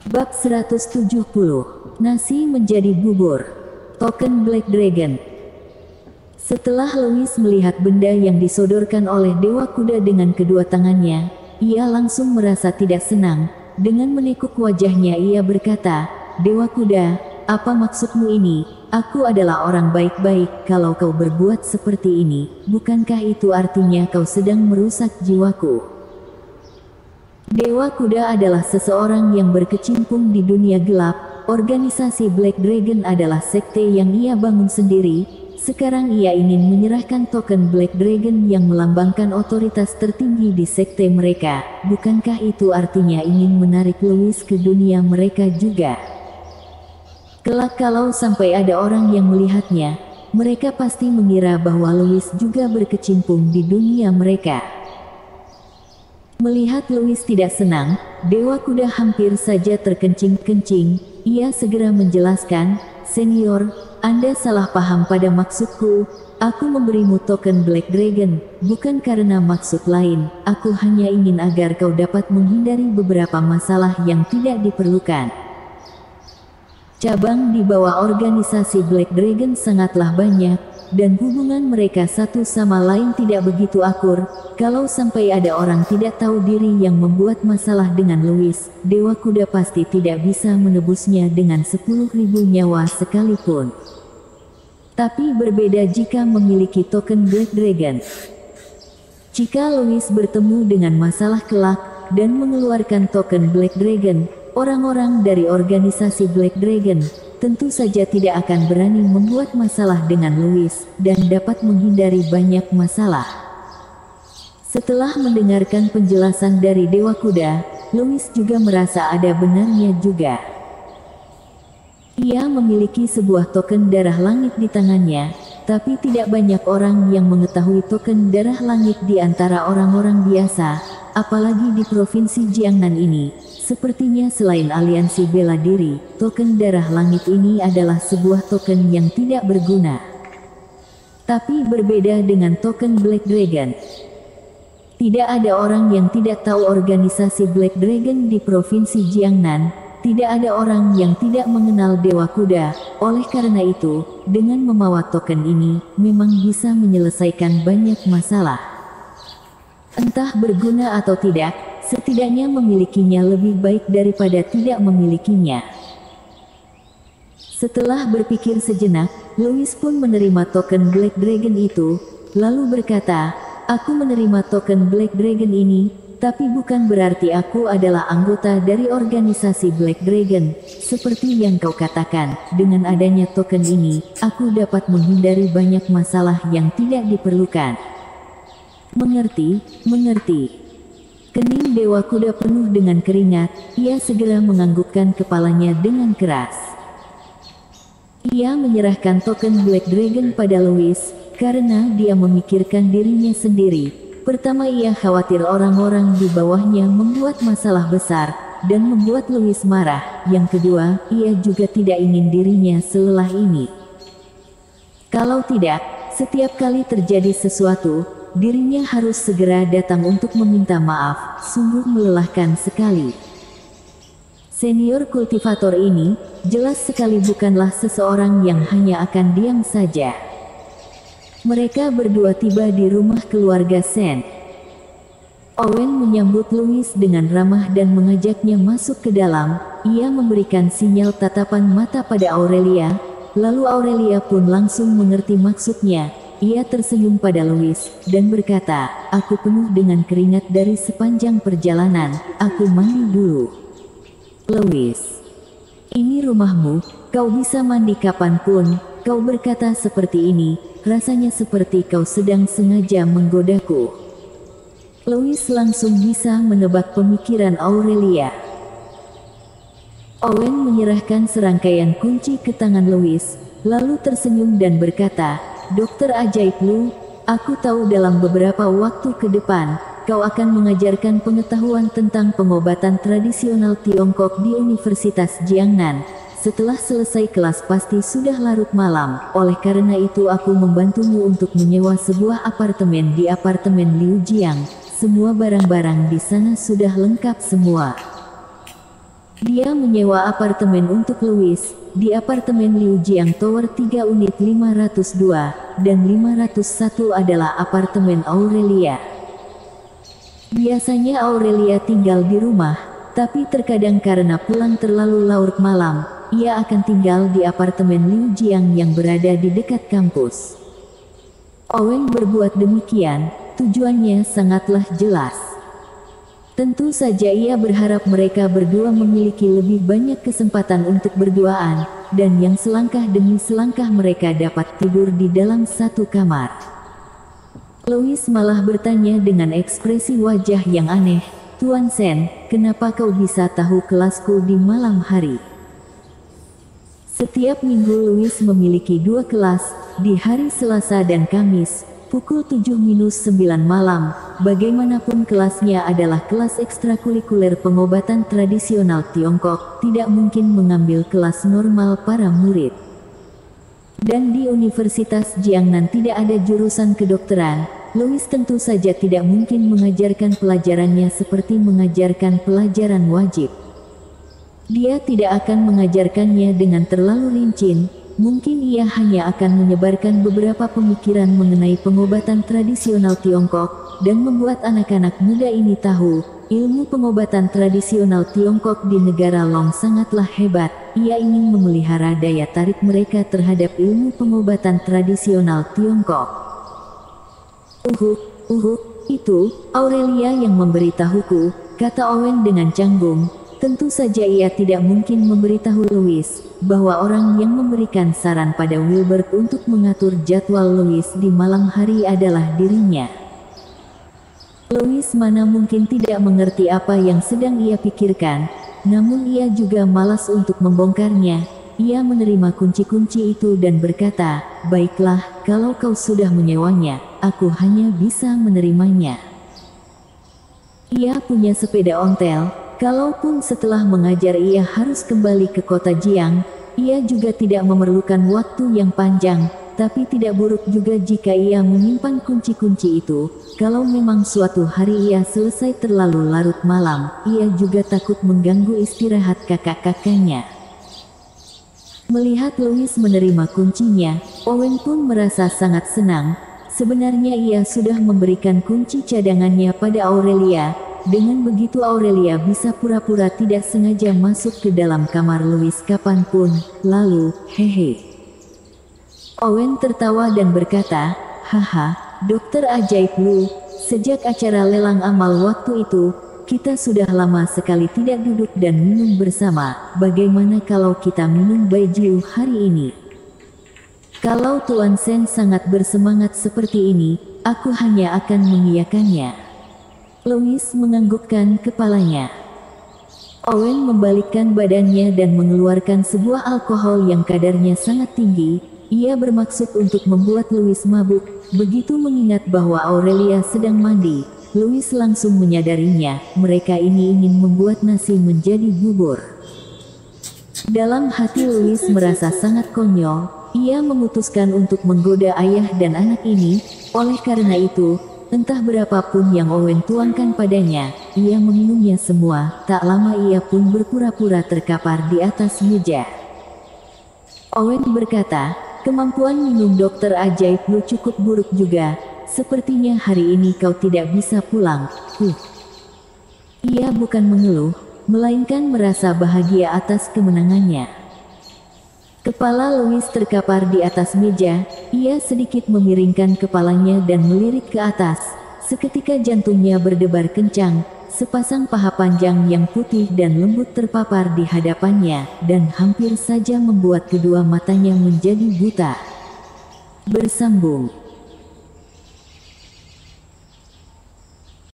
Bab 170. Nasi menjadi bubur. Token Black Dragon. Setelah Louis melihat benda yang disodorkan oleh Dewa Kuda dengan kedua tangannya, ia langsung merasa tidak senang. Dengan menekuk wajahnya ia berkata, "Dewa Kuda, apa maksudmu ini? Aku adalah orang baik-baik. Kalau kau berbuat seperti ini, bukankah itu artinya kau sedang merusak jiwaku?" Dewa Kuda adalah seseorang yang berkecimpung di dunia gelap. Organisasi Black Dragon adalah sekte yang ia bangun sendiri. Sekarang ia ingin menyerahkan token Black Dragon yang melambangkan otoritas tertinggi di sekte mereka. Bukankah itu artinya ingin menarik Louis ke dunia mereka juga? Kelak kalau sampai ada orang yang melihatnya, mereka pasti mengira bahwa Louis juga berkecimpung di dunia mereka. Melihat Louis tidak senang, Dewa Kuda hampir saja terkencing-kencing. Ia segera menjelaskan, "Senior, Anda salah paham pada maksudku. Aku memberimu token Black Dragon, bukan karena maksud lain. Aku hanya ingin agar kau dapat menghindari beberapa masalah yang tidak diperlukan." Cabang di bawah organisasi Black Dragon sangatlah banyak, dan hubungan mereka satu sama lain tidak begitu akur. Kalau sampai ada orang tidak tahu diri yang membuat masalah dengan Louis, Dewa Kuda pasti tidak bisa menebusnya dengan 10.000 nyawa sekalipun. Tapi berbeda jika memiliki token Black Dragon. Jika Louis bertemu dengan masalah kelak, dan mengeluarkan token Black Dragon, orang-orang dari organisasi Black Dragon tentu saja tidak akan berani membuat masalah dengan Louis, dan dapat menghindari banyak masalah. Setelah mendengarkan penjelasan dari Dewa Kuda, Louis juga merasa ada benarnya juga. Ia memiliki sebuah token darah langit di tangannya, tapi tidak banyak orang yang mengetahui token darah langit di antara orang-orang biasa, apalagi di provinsi Jiangnan ini. Sepertinya selain aliansi bela diri, token darah langit ini adalah sebuah token yang tidak berguna. Tapi berbeda dengan token Black Dragon. Tidak ada orang yang tidak tahu organisasi Black Dragon di provinsi Jiangnan. Tidak ada orang yang tidak mengenal Dewa Kuda. Oleh karena itu, dengan membawa token ini, memang bisa menyelesaikan banyak masalah. Entah berguna atau tidak, setidaknya memilikinya lebih baik daripada tidak memilikinya. Setelah berpikir sejenak, Louis pun menerima token Black Dragon itu, lalu berkata, "Aku menerima token Black Dragon ini, tapi bukan berarti aku adalah anggota dari organisasi Black Dragon. Seperti yang kau katakan, dengan adanya token ini, aku dapat menghindari banyak masalah yang tidak diperlukan." "Mengerti, mengerti." Kening Dewa Kuda penuh dengan keringat, ia segera menganggukkan kepalanya dengan keras. Ia menyerahkan token Black Dragon pada Louis, karena dia memikirkan dirinya sendiri. Pertama ia khawatir orang-orang di bawahnya membuat masalah besar, dan membuat Louis marah. Yang kedua, ia juga tidak ingin dirinya selelah ini. Kalau tidak, setiap kali terjadi sesuatu, dirinya harus segera datang untuk meminta maaf. Sungguh melelahkan sekali. Senior kultivator ini, jelas sekali bukanlah seseorang yang hanya akan diam saja. Mereka berdua tiba di rumah keluarga Sen. Owen menyambut Louis dengan ramah dan mengajaknya masuk ke dalam. Ia memberikan sinyal tatapan mata pada Aurelia, lalu Aurelia pun langsung mengerti maksudnya. Ia tersenyum pada Louis, dan berkata, "Aku penuh dengan keringat dari sepanjang perjalanan, aku mandi dulu." "Louis, ini rumahmu, kau bisa mandi kapanpun." Kau berkata seperti ini, rasanya seperti kau sedang sengaja menggodaku. Louis langsung bisa menebak pemikiran Aurelia. Owen menyerahkan serangkaian kunci ke tangan Louis, lalu tersenyum dan berkata, "Dokter ajaib Lu, aku tahu dalam beberapa waktu ke depan, kau akan mengajarkan pengetahuan tentang pengobatan tradisional Tiongkok di Universitas Jiangnan. Setelah selesai kelas pasti sudah larut malam, oleh karena itu aku membantumu untuk menyewa sebuah apartemen di apartemen Liu Jiang. Semua barang-barang di sana sudah lengkap semua." Dia menyewa apartemen untuk Louis, di apartemen Liu Jiang Tower 3 unit 502, dan 501 adalah apartemen Aurelia. Biasanya Aurelia tinggal di rumah, tapi terkadang karena pulang terlalu larut malam, ia akan tinggal di apartemen Liu Jiang yang berada di dekat kampus. Owen berbuat demikian, tujuannya sangatlah jelas. Tentu saja ia berharap mereka berdua memiliki lebih banyak kesempatan untuk berduaan, dan yang selangkah demi selangkah mereka dapat tidur di dalam satu kamar. Louis malah bertanya dengan ekspresi wajah yang aneh, "Tuan Sen, kenapa kau bisa tahu kelasku di malam hari?" Setiap minggu Louis memiliki 2 kelas, di hari Selasa dan Kamis, pukul 7-9 malam. Bagaimanapun kelasnya adalah kelas ekstrakurikuler pengobatan tradisional Tiongkok, tidak mungkin mengambil kelas normal para murid. Dan di Universitas Jiangnan tidak ada jurusan kedokteran, Louis tentu saja tidak mungkin mengajarkan pelajarannya seperti mengajarkan pelajaran wajib. Dia tidak akan mengajarkannya dengan terlalu rinci. Mungkin ia hanya akan menyebarkan beberapa pemikiran mengenai pengobatan tradisional Tiongkok, dan membuat anak-anak muda ini tahu, ilmu pengobatan tradisional Tiongkok di negara Long sangatlah hebat. Ia ingin memelihara daya tarik mereka terhadap ilmu pengobatan tradisional Tiongkok. Itu, Aurelia yang memberitahuku, kata Owen dengan canggung. Tentu saja ia tidak mungkin memberitahu Louis bahwa orang yang memberikan saran pada Wilbert untuk mengatur jadwal Louis di malam hari adalah dirinya. Louis mana mungkin tidak mengerti apa yang sedang ia pikirkan, namun ia juga malas untuk membongkarnya. Ia menerima kunci-kunci itu dan berkata, "Baiklah, kalau kau sudah menyewanya, aku hanya bisa menerimanya." Ia punya sepeda ontel. Kalaupun setelah mengajar ia harus kembali ke kota Jiang, ia juga tidak memerlukan waktu yang panjang, tapi tidak buruk juga jika ia menyimpan kunci-kunci itu. Kalau memang suatu hari ia selesai terlalu larut malam, ia juga takut mengganggu istirahat kakak-kakaknya. Melihat Louis menerima kuncinya, Owen pun merasa sangat senang. Sebenarnya ia sudah memberikan kunci cadangannya pada Aurelia. Dengan begitu Aurelia bisa pura-pura tidak sengaja masuk ke dalam kamar Louis kapanpun. Lalu, hehe. Owen tertawa dan berkata, "Haha, dokter ajaib Lu, sejak acara lelang amal waktu itu, kita sudah lama sekali tidak duduk dan minum bersama. Bagaimana kalau kita minum baijiu hari ini?" Kalau Tuan Sen sangat bersemangat seperti ini, aku hanya akan mengiyakannya. Louis menganggukkan kepalanya. Owen membalikkan badannya dan mengeluarkan sebuah alkohol yang kadarnya sangat tinggi. Ia bermaksud untuk membuat Louis mabuk. Begitu mengingat bahwa Aurelia sedang mandi, Louis langsung menyadarinya, mereka ini ingin membuat nasi menjadi bubur. Dalam hati Louis merasa sangat konyol. Ia memutuskan untuk menggoda ayah dan anak ini. Oleh karena itu, entah berapapun yang Owen tuangkan padanya, ia meminumnya semua. Tak lama ia pun berpura-pura terkapar di atas meja. Owen berkata, "Kemampuan minum dokter ajaib Lu cukup buruk juga. Sepertinya hari ini kau tidak bisa pulang." Ia bukan mengeluh, melainkan merasa bahagia atas kemenangannya. Kepala Louis terkapar di atas meja. Ia sedikit memiringkan kepalanya dan melirik ke atas. Seketika jantungnya berdebar kencang. Sepasang paha panjang yang putih dan lembut terpapar di hadapannya, dan hampir saja membuat kedua matanya menjadi buta. Bersambung.